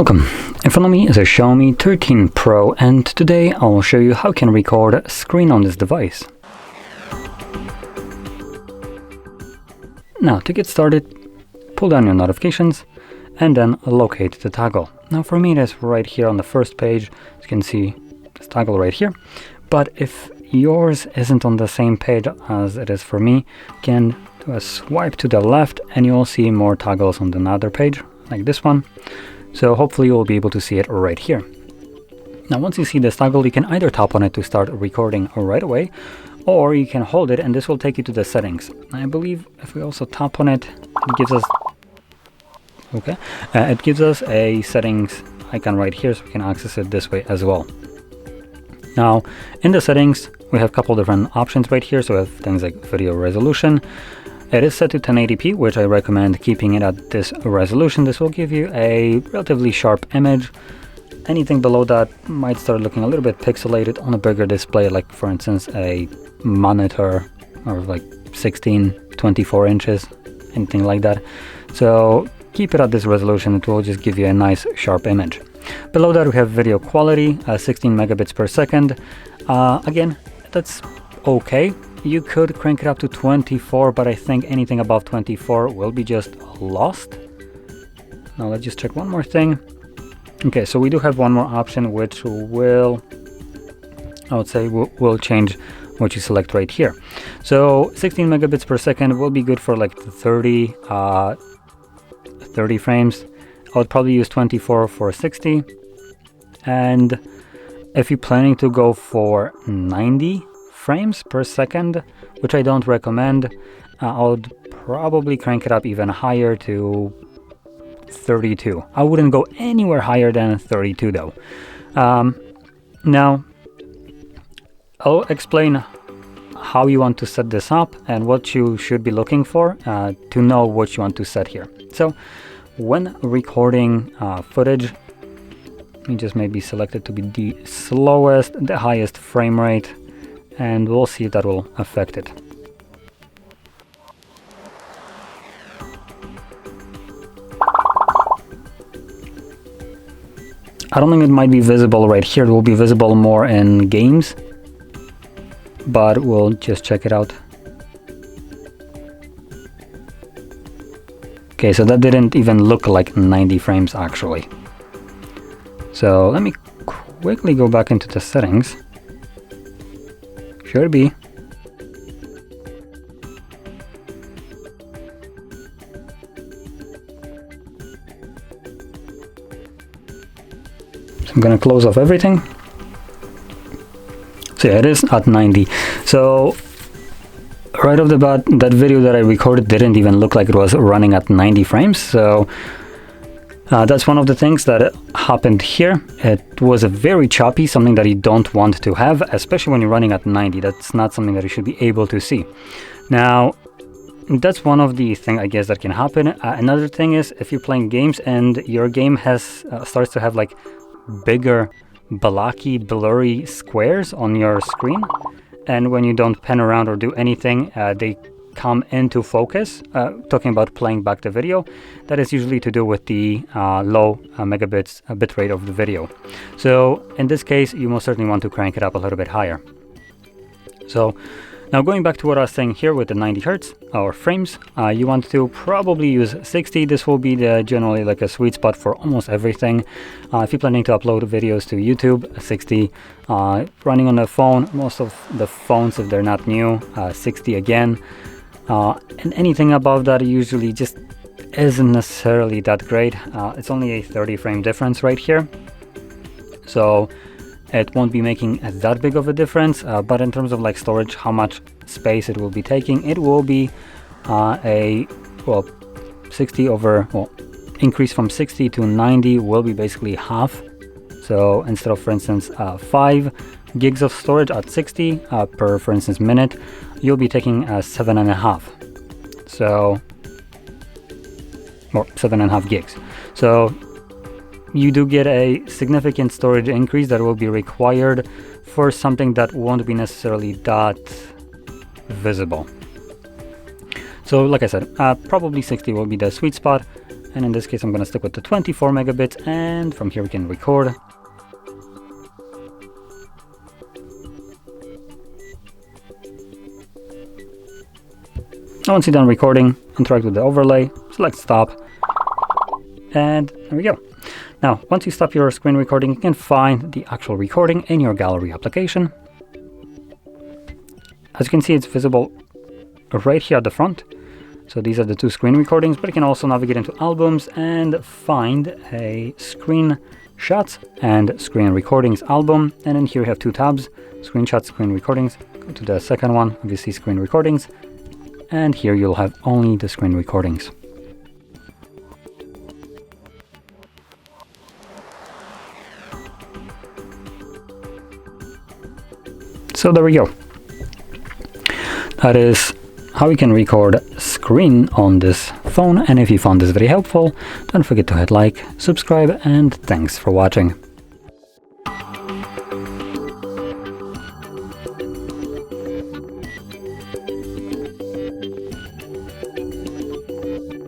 Welcome. In front of me is a Xiaomi 13 Pro, and today I will show you how you can record a screen on this device. Now, to get started, pull down your notifications and then locate the toggle. Now for me it is right here on the first page. As you can see, this toggle right here. But if yours isn't on the same page as it is for me, you can do a swipe to the left and you'll see more toggles on another page, like this one. So hopefully you'll be able to see it right here. Now once you see this toggle, you can either tap on it to start recording right away, or you can hold it and this will take you to the settings. I believe if we also tap on it, it gives us a settings icon right here, so we can access it this way as well. Now in the settings we have a couple different options right here. So we have things like video resolution. It is set to 1080p, which I recommend keeping it at this resolution. This will give you a relatively sharp image. Anything below that might start looking a little bit pixelated on a bigger display, like for instance a monitor or like 24 inches, anything like that. So keep it at this resolution, it will just give you a nice sharp image. Below that we have video quality, 16 megabits per second. Again, that's okay. You could crank it up to 24, but I think anything above 24 will be just lost. Now let's just check one more thing. Okay, so we do have one more option, which will, I would say, will change what you select right here. So 16 megabits per second will be good for like 30 frames. I would probably use 24 for 60. And if you're planning to go for 90 frames per second, which I don't recommend, I would probably crank it up even higher to 32. I wouldn't go anywhere higher than 32 though. Now I'll explain how you want to set this up and what you should be looking for to know what you want to set here. So when recording footage, you just maybe select it to be the slowest, the highest frame rate, and we'll see if that will affect it. I don't think it might be visible right here. It will be visible more in games, but we'll just check it out. Okay, so that didn't even look like 90 frames actually. So let me quickly go back into the settings. Should be. So I'm gonna close off everything. So yeah, it is at 90. So right off the bat, that video that I recorded didn't even look like it was running at 90 frames. So that's one of the things that happened here. It was a very choppy, something that you don't want to have, especially when you're running at 90. That's not something that you should be able to see. Now, that's one of the things I guess that can happen. Another thing is if you're playing games and your game has starts to have like bigger, blocky, blurry squares on your screen, and when you don't pan around or do anything, they come into focus. Talking about playing back the video, that is usually to do with the low megabits bitrate of the video. So in this case, you most certainly want to crank it up a little bit higher. So now going back to what I was saying here with the 90 hertz or frames, you want to probably use 60. This will be the generally like a sweet spot for almost everything. If you're planning to upload videos to YouTube, 60. Running on the phone, most of the phones, if they're not new, 60 again. And anything above that usually just isn't necessarily that great. It's only a 30 frame difference right here, so it won't be making that big of a difference, but in terms of like storage, how much space it will be taking, it will be increase from 60 to 90 will be basically half. So instead of, for instance, 5 gigs of storage at 60 per, for instance, minute, you'll be taking 7.5. So, or 7.5 gigs. So you do get a significant storage increase that will be required for something that won't be necessarily that visible. So like I said, probably 60 will be the sweet spot. and in this case I'm going to stick with the 24 megabit, and from here we can record. Once you're done recording, interact with the overlay, select stop, and there we go. Now, once you stop your screen recording, you can find the actual recording in your gallery application. As you can see, it's visible right here at the front. So these are the two screen recordings, but you can also navigate into albums and find a screenshots and screen recordings album. And in here you have two tabs, screenshots, screen recordings. Go to the second one, obviously screen recordings. And here you'll have only the screen recordings. So there we go. That is how you can record screen on this phone. And if you found this very helpful, don't forget to hit like, subscribe, and thanks for watching.